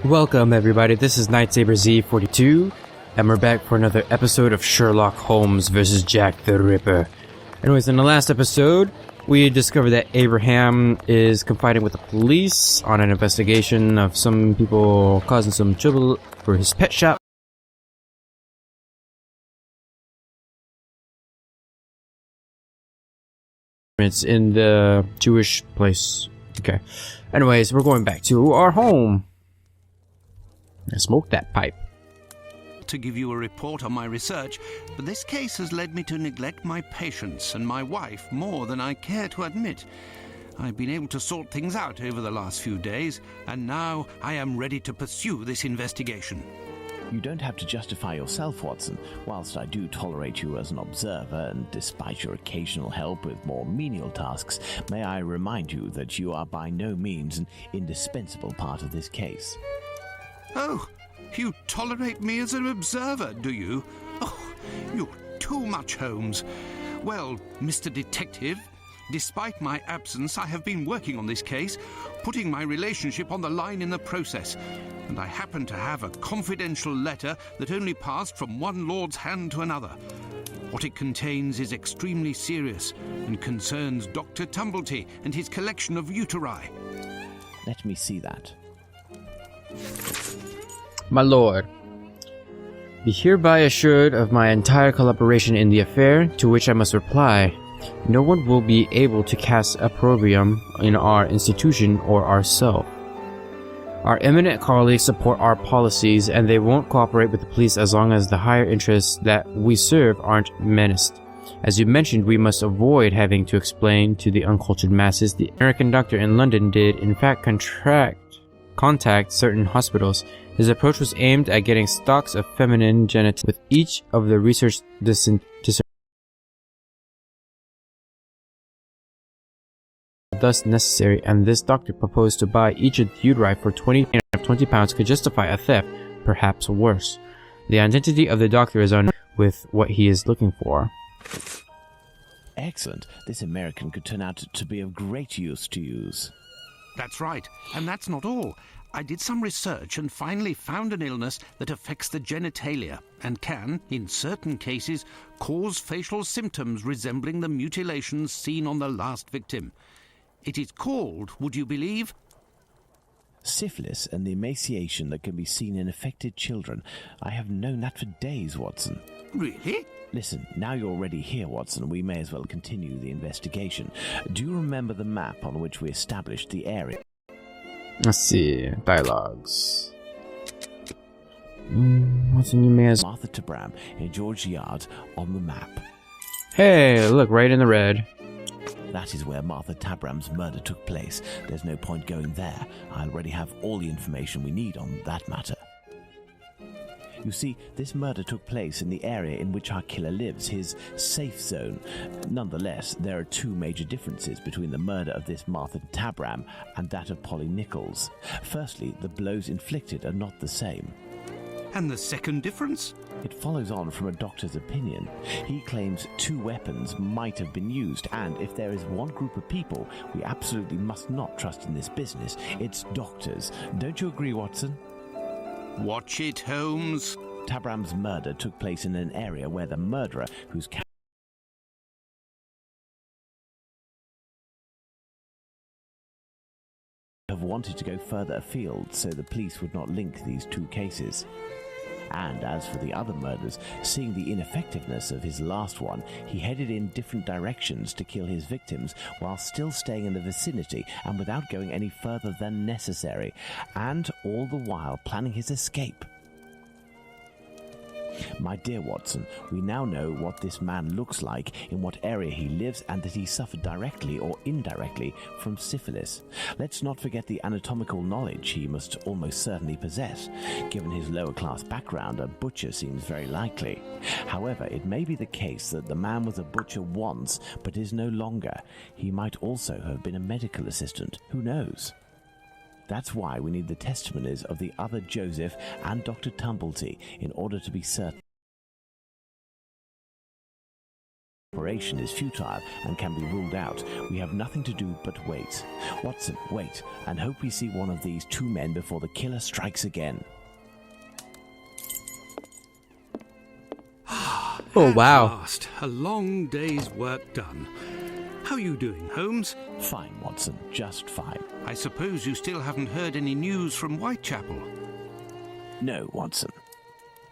Welcome everybody, this is Nightsaber Z42, and we're back for another episode of Sherlock Holmes vs. Jack the Ripper. Anyways, in the last episode, we discovered that Abraham is confiding with the police on an investigation of some people causing some trouble for his pet shop. It's in the Jewish place. Okay. Anyways, we're going back to our home. Smoke that pipe. To give you a report on my research, but this case has led me to neglect my patients and my wife more than I care to admit. I've been able to sort things out over the last few days, and now I am ready to pursue this investigation. You don't have to justify yourself, Watson. Whilst I do tolerate you as an observer, and despite your occasional help with more menial tasks, may I remind you that you are by no means an indispensable part of this case. Oh, you tolerate me as an observer, do you? Oh, you're too much, Holmes. Well, Mr. Detective, despite my absence, I have been working on this case, putting my relationship on the line in the process, and I happen to have a confidential letter that only passed from one lord's hand to another. What it contains is extremely serious and concerns Dr. Tumblety and his collection of uteri. Let me see that. My lord, be hereby assured of my entire collaboration in the affair, to which I must reply, no one will be able to cast opprobrium in our institution or ourselves. Our eminent colleagues support our policies, and they won't cooperate with the police as long as the higher interests that we serve aren't menaced. As you mentioned, we must avoid having to explain to the uncultured masses. The American doctor in London did, in fact, contact certain hospitals. His approach was aimed at getting stocks of feminine genitals with each of the research thus necessary, and this doctor proposed to buy each of the uteri for 20 pounds could justify a theft, perhaps worse. The identity of the doctor is unknown with what he is looking for. Excellent. This American could turn out to be of great use to use. That's right, and that's not all. I did some research and finally found an illness that affects the genitalia and can, in certain cases, cause facial symptoms resembling the mutilations seen on the last victim. It is called, would you believe? Syphilis and the emaciation that can be seen in affected children. I have known that for days, Watson. Really? Listen, now you're already here, Watson, we may as well continue the investigation. Do you remember the map on which we established the area? Let's see. Dialogues. What's in your man's... Martha Tabram in George Yard on the map. Hey, look, right in the red. That is where Martha Tabram's murder took place. There's no point going there. I already have all the information we need on that matter. You see, this murder took place in the area in which our killer lives, his safe zone. Nonetheless, there are two major differences between the murder of this Martha Tabram and that of Polly Nichols. Firstly, the blows inflicted are not the same. And the second difference? It follows on from a doctor's opinion. He claims two weapons might have been used, and if there is one group of people we absolutely must not trust in this business, it's doctors. Don't you agree, Watson? Watch it, Holmes. Tabram's murder took place in an area where the murderer, whose have wanted to go further afield, so the police would not link these two cases. And as for the other murders, seeing the ineffectiveness of his last one, he headed in different directions to kill his victims while still staying in the vicinity and without going any further than necessary, and all the while planning his escape. My dear Watson, we now know what this man looks like, in what area he lives, and that he suffered directly or indirectly from syphilis. Let's not forget the anatomical knowledge he must almost certainly possess. Given his lower-class background, a butcher seems very likely. However, it may be the case that the man was a butcher once, but is no longer. He might also have been a medical assistant. Who knows? That's why we need the testimonies of the other Joseph and Dr. Tumblety in order to be certain operation is futile and can be ruled out. We have nothing to do but wait. Watson, wait, and hope we see one of these two men before the killer strikes again. Oh, wow. At last, a long day's work done. How are you doing, Holmes? Fine, Watson, just fine. I suppose you still haven't heard any news from Whitechapel. No, Watson.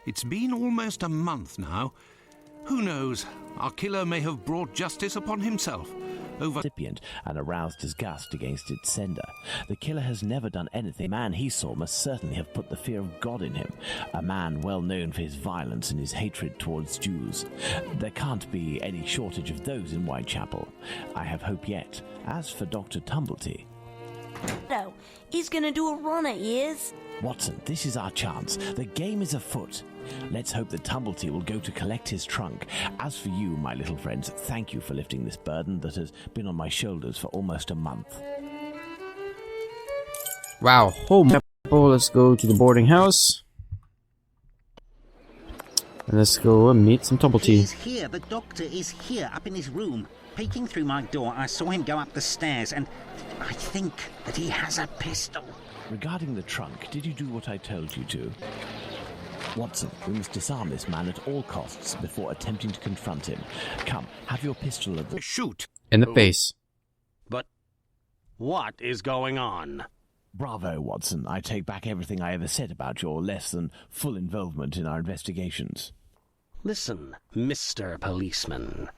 It's been almost a month now. Who knows? Our killer may have brought justice upon himself. Recipient and aroused disgust against its sender. The killer has never done anything. The man he saw must certainly have put the fear of God in him. A man well known for his violence and his hatred towards Jews. There can't be any shortage of those in Whitechapel. I have hope yet. As for Dr. Tumblety... No, he's gonna do a run at years. Watson, this is our chance. The game is afoot. Let's hope that Tumblety will go to collect his trunk. As for you, my little friends, thank you for lifting this burden that has been on my shoulders for almost a month. Wow. Whitechapel, let's go to the boarding house. And let's go and meet some Tumblety. He's here. The doctor is here, up in his room. Peeking through my door, I saw him go up the stairs, and I think that he has a pistol. Regarding the trunk, did you do what I told you to? Watson, we must disarm this man at all costs before attempting to confront him. Come, have your pistol at the... Shoot! In the face. But what is going on? Bravo, Watson. I take back everything I ever said about your less than full involvement in our investigations. Listen, Mr. Policeman.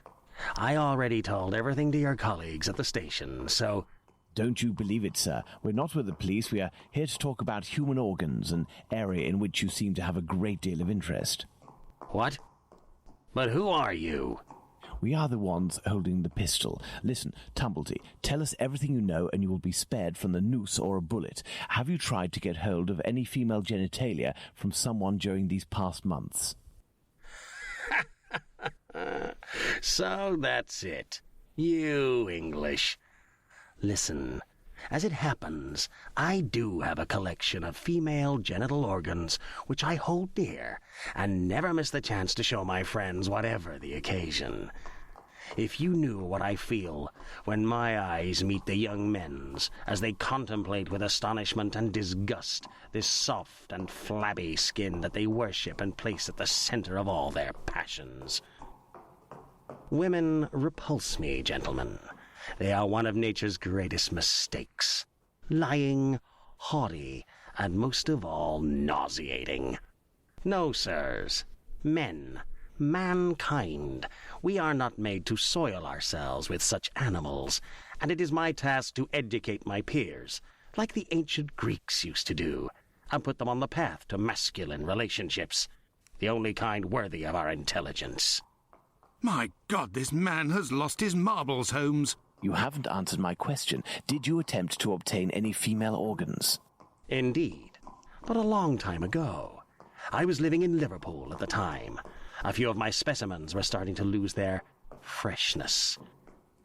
I already told everything to your colleagues at the station, so... Don't you believe it, sir. We're not with the police. We are here to talk about human organs, an area in which you seem to have a great deal of interest. What? But who are you? We are the ones holding the pistol. Listen, Tumblety, tell us everything you know and you will be spared from the noose or a bullet. Have you tried to get hold of any female genitalia from someone during these past months? So that's it. You English. Listen, as it happens, I do have a collection of female genital organs which I hold dear and never miss the chance to show my friends whatever the occasion. If you knew what I feel when my eyes meet the young men's as they contemplate with astonishment and disgust this soft and flabby skin that they worship and place at the center of all their passions. Women repulse me, gentlemen. They are one of nature's greatest mistakes. Lying, haughty, and most of all, nauseating. No, sirs. Men, mankind, we are not made to soil ourselves with such animals, and it is my task to educate my peers, like the ancient Greeks used to do, and put them on the path to masculine relationships, the only kind worthy of our intelligence. My God, this man has lost his marbles, Holmes. You haven't answered my question. Did you attempt to obtain any female organs? Indeed, but a long time ago. I was living in Liverpool at the time. A few of my specimens were starting to lose their freshness.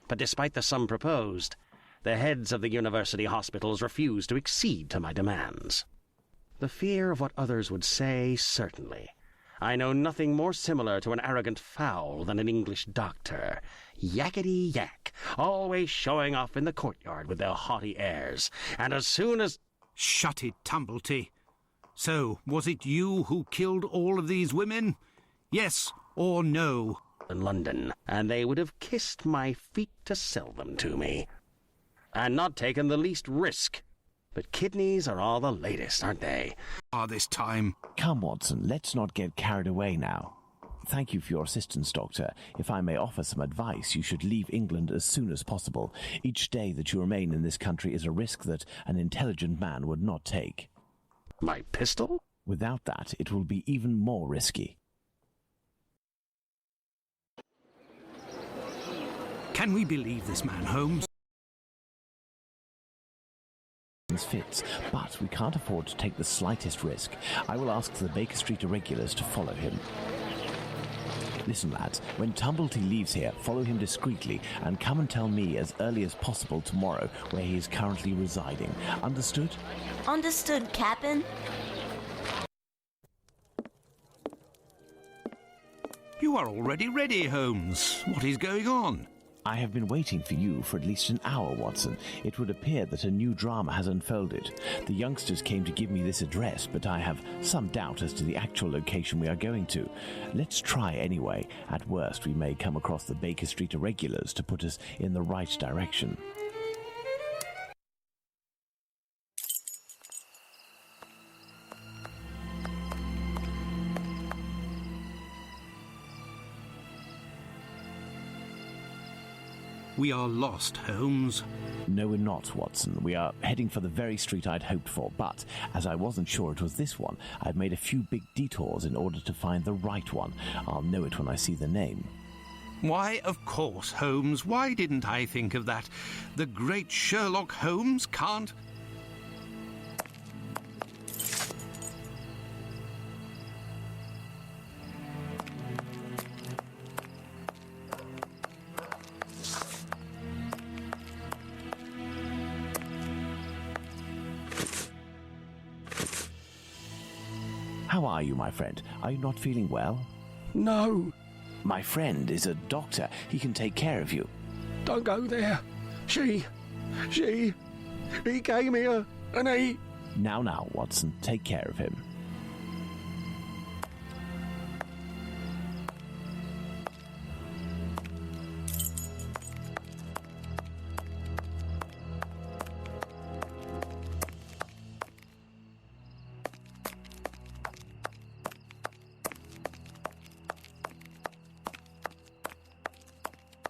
But despite the sum proposed, the heads of the university hospitals refused to accede to my demands. The fear of what others would say, certainly. I know nothing more similar to an arrogant fowl than an English doctor. Yakety-yak, always showing off in the courtyard with their haughty airs. And as soon as... Shut it, Tumblety. So, was it you who killed all of these women? Yes or no? In London, and they would have kissed my feet to sell them to me. And not taken the least risk. But kidneys are all the latest, aren't they? This time. Come, Watson, let's not get carried away now. Thank you for your assistance, Doctor. If I may offer some advice, you should leave England as soon as possible. Each day that you remain in this country is a risk that an intelligent man would not take. My pistol? Without that, it will be even more risky. Can we believe this man, Holmes? Fits, but we can't afford to take the slightest risk. I will ask the Baker Street irregulars to follow him. Listen, lads, when Tumblety leaves here, follow him discreetly and come and tell me as early as possible tomorrow where he is currently residing. Understood? Understood, Captain. You are already ready, Holmes. What is going on? I have been waiting for you for at least an hour, Watson. It would appear that a new drama has unfolded. The youngsters came to give me this address, but I have some doubt as to the actual location we are going to. Let's try anyway. At worst, we may come across the Baker Street irregulars to put us in the right direction. We are lost, Holmes. No, we're not, Watson. We are heading for the very street I'd hoped for, but as I wasn't sure it was this one, I've made a few big detours in order to find the right one. I'll know it when I see the name. Why, of course, Holmes. Why didn't I think of that? The great Sherlock Holmes can't... How are you, my friend? Are you not feeling well? No, My friend is a doctor. He can take care of you. don't go there. He came here and he... Now, Watson, take care of him.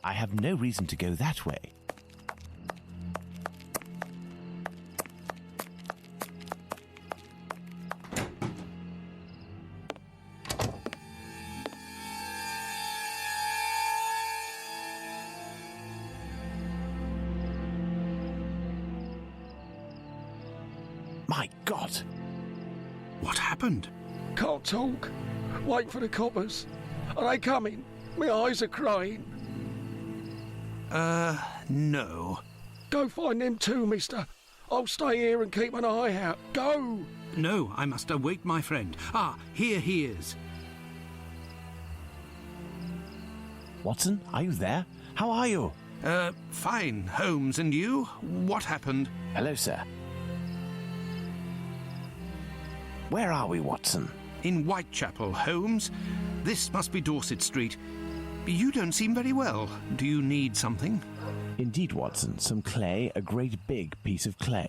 I have no reason to go that way. My God! What happened? Can't talk. Wait for the coppers. Are they coming? My eyes are crying. No. Go find them too, mister. I'll stay here and keep an eye out. Go! No, I must await my friend. Ah, here he is. Watson, are you there? How are you? Fine, Holmes, and you? What happened? Hello, sir. Where are we, Watson? In Whitechapel, Holmes. This must be Dorset Street. You don't seem very well. Do you need something? Indeed, Watson. Some clay, a great big piece of clay.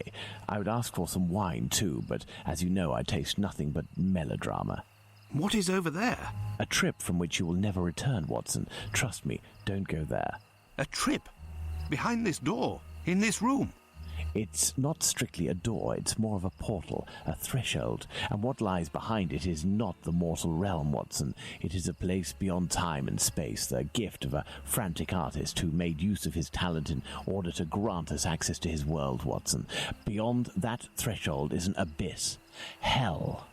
I would ask for some wine, too, but as you know, I taste nothing but melodrama. What is over there? A trip from which you will never return, Watson. Trust me, don't go there. A trip? Behind this door? In this room? It's not strictly a door, it's more of a portal, a threshold, and what lies behind it is not the mortal realm, Watson. It is a place beyond time and space, the gift of a frantic artist who made use of his talent in order to grant us access to his world, Watson. Beyond that threshold is an abyss. Hell.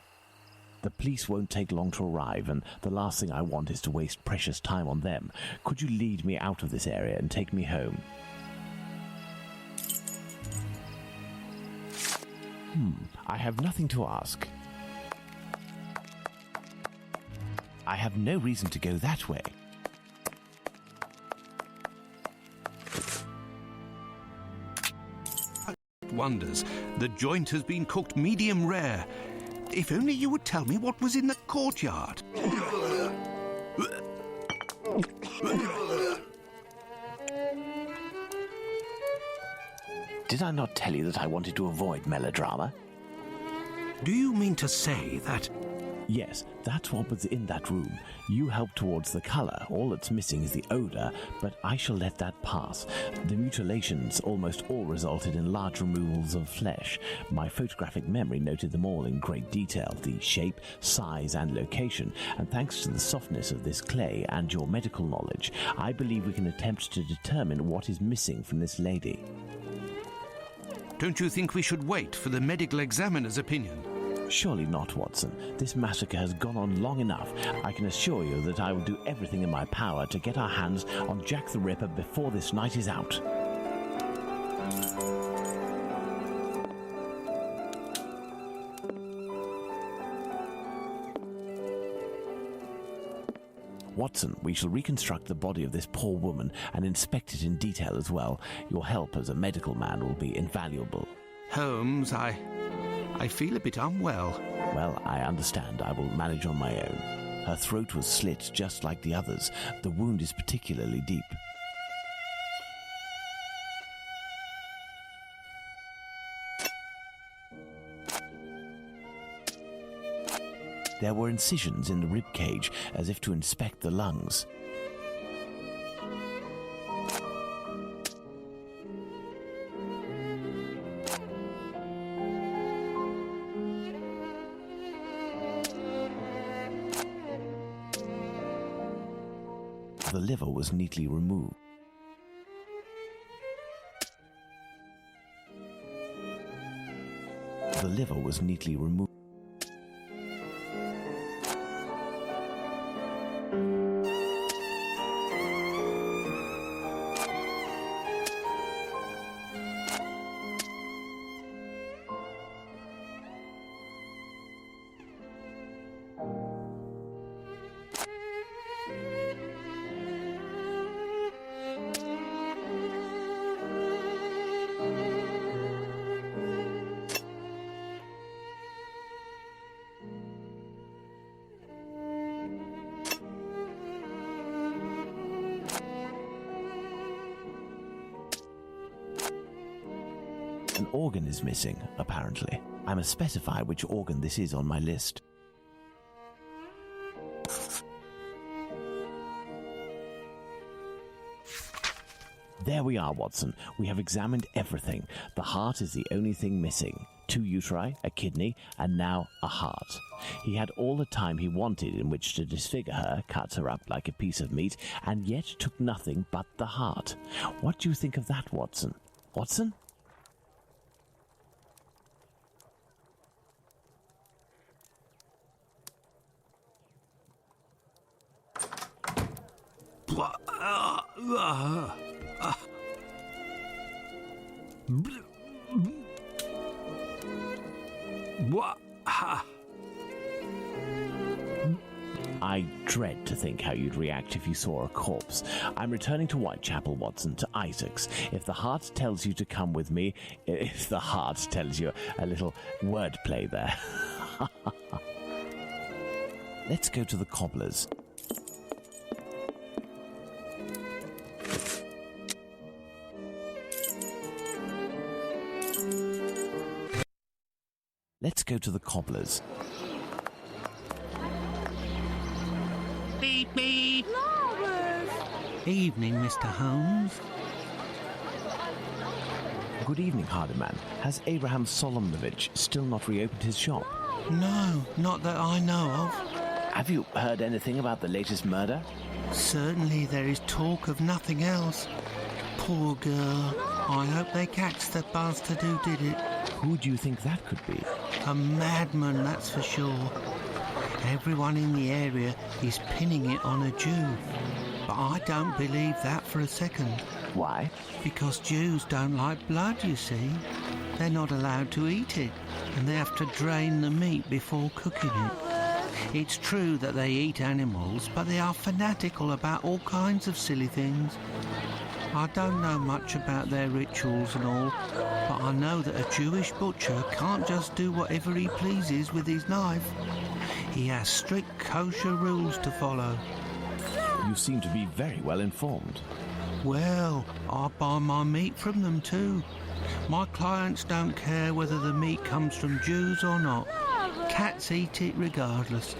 The police won't take long to arrive, and the last thing I want is to waste precious time on them. Could you lead me out of this area and take me home? I have nothing to ask. I have no reason to go that way. Wonders. The joint has been cooked medium rare. If only you would tell me what was in the courtyard. Did I not tell you that I wanted to avoid melodrama? Do you mean to say that... Yes, that's what was in that room. You helped towards the colour. All that's missing is the odour, but I shall let that pass. The mutilations almost all resulted in large removals of flesh. My photographic memory noted them all in great detail, the shape, size and location, and thanks to the softness of this clay and your medical knowledge, I believe we can attempt to determine what is missing from this lady. Don't you think we should wait for the medical examiner's opinion? Surely not, Watson. This massacre has gone on long enough. I can assure you that I will do everything in my power to get our hands on Jack the Ripper before this night is out. Watson, we shall reconstruct the body of this poor woman and inspect it in detail as well. Your help as a medical man will be invaluable. Holmes, I feel a bit unwell. Well, I understand. I will manage on my own. Her throat was slit just like the others. The wound is particularly deep. There were incisions in the rib cage, as if to inspect the lungs. The liver was neatly removed. The liver was neatly removed. An organ is missing, apparently. I must specify which organ this is on my list. There we are, Watson. We have examined everything. The heart is the only thing missing. 2 uteri, a kidney, and now a heart. He had all the time he wanted in which to disfigure her, cut her up like a piece of meat, and yet took nothing but the heart. What do you think of that, Watson? Watson? I dread to think how you'd react if you saw a corpse. I'm returning to Whitechapel, Watson, to Isaac's. If the heart tells you to come with me, if the heart tells you a little wordplay there. Let's go to the Cobbler's. Let's go to the Cobbler's. Beep, beep. Flowers! Evening, Mr. Holmes. Good evening, Hardiman. Has Abraham Solomonovich still not reopened his shop? No, not that I know of. Have you heard anything about the latest murder? Certainly there is talk of nothing else. Poor girl. I hope they catch the bastard who did it. Who do you think that could be? A madman, that's for sure. Everyone in the area is pinning it on a Jew. But I don't believe that for a second. Why? Because Jews don't like blood, you see. They're not allowed to eat it, and they have to drain the meat before cooking it. It's true that they eat animals, but they are fanatical about all kinds of silly things. I don't know much about their rituals and all, but I know that a Jewish butcher can't just do whatever he pleases with his knife. He has strict kosher rules to follow. You seem to be very well informed. Well, I buy my meat from them too. My clients don't care whether the meat comes from Jews or not. Cats eat it regardless.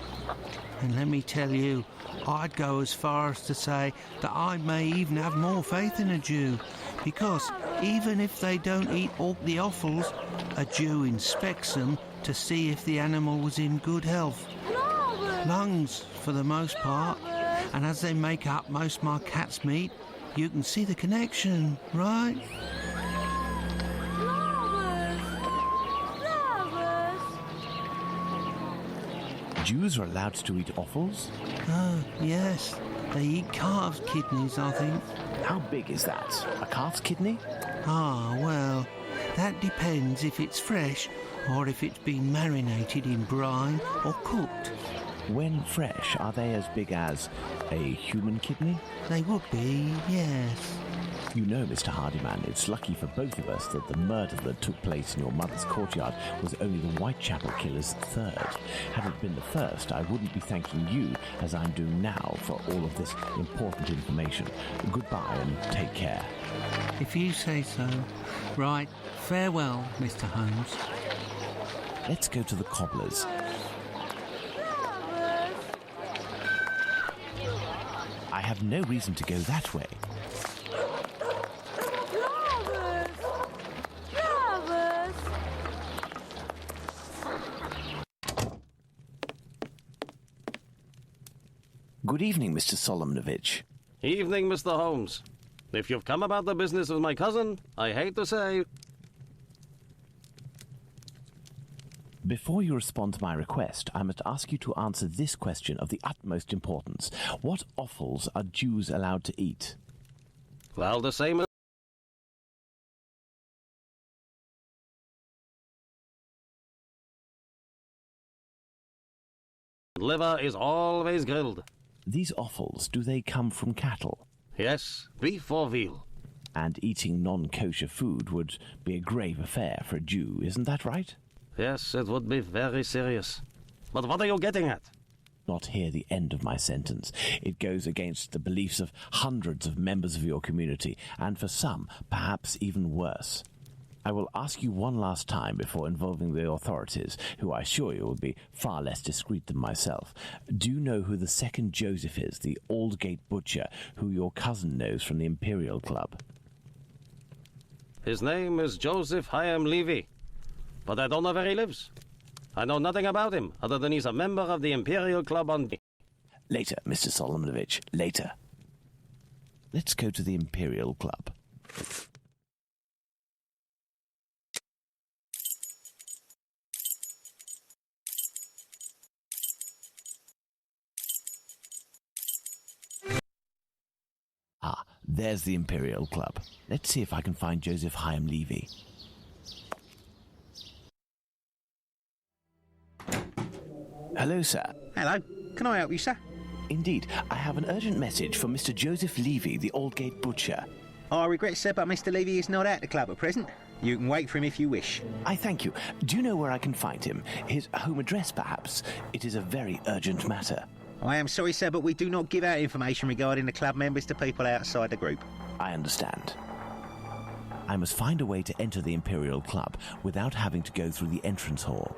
And let me tell you, I'd go as far as to say that I may even have more faith in a Jew, because even if they don't eat all the offals, a Jew inspects them to see if the animal was in good health. Lungs, for the most part. And as they make up most of my cat's meat, you can see the connection, right? Jews are allowed to eat offals? Oh, yes. They eat calves' kidneys, I think. How big is that? A calf's kidney? Ah, well, that depends if it's fresh or if it's been marinated in brine or cooked. When fresh, are they as big as a human kidney? They would be, yes. You know, Mr. Hardyman, it's lucky for both of us that the murder that took place in your mother's courtyard was only the Whitechapel killer's third. Had it been the first, I wouldn't be thanking you, as I'm doing now, for all of this important information. Goodbye and take care. If you say so. Right, farewell, Mr. Holmes. Let's go to the Cobbler's. I have no reason to go that way. Good evening, Mr. Solomnovich. Evening, Mr. Holmes. If you've come about the business of my cousin, I hate to say... Before you respond to my request, I must ask you to answer this question of the utmost importance. What offals are Jews allowed to eat? Well, the same as... Liver is always grilled. These offals, do they come from cattle? Yes, beef or veal. And eating non-kosher food would be a grave affair for a Jew, isn't that right? Yes, it would be very serious. But what are you getting at? Not hear the end of my sentence. It goes against the beliefs of hundreds of members of your community, and for some, perhaps even worse. I will ask you one last time before involving the authorities, who I assure you will be far less discreet than myself. Do you know who the second Joseph is, the Aldgate butcher, who your cousin knows from the Imperial Club? His name is Joseph Hyam Levy, but I don't know where he lives. I know nothing about him, other than he's a member of the Imperial Club on... Later, Mr. Solomnovich, later. Let's go to the Imperial Club. Ah, there's the Imperial Club. Let's see if I can find Joseph Hyam Levy. Hello, sir. Hello. Can I help you, sir? Indeed, I have an urgent message for Mr. Joseph Levy, the Aldgate butcher. I regret, sir, but Mr. Levy is not at the club at present. You can wait for him if you wish. I thank you. Do you know where I can find him? His home address, perhaps? It is a very urgent matter. I am sorry, sir, but we do not give out information regarding the club members to people outside the group. I understand. I must find a way to enter the Imperial Club without having to go through the entrance hall.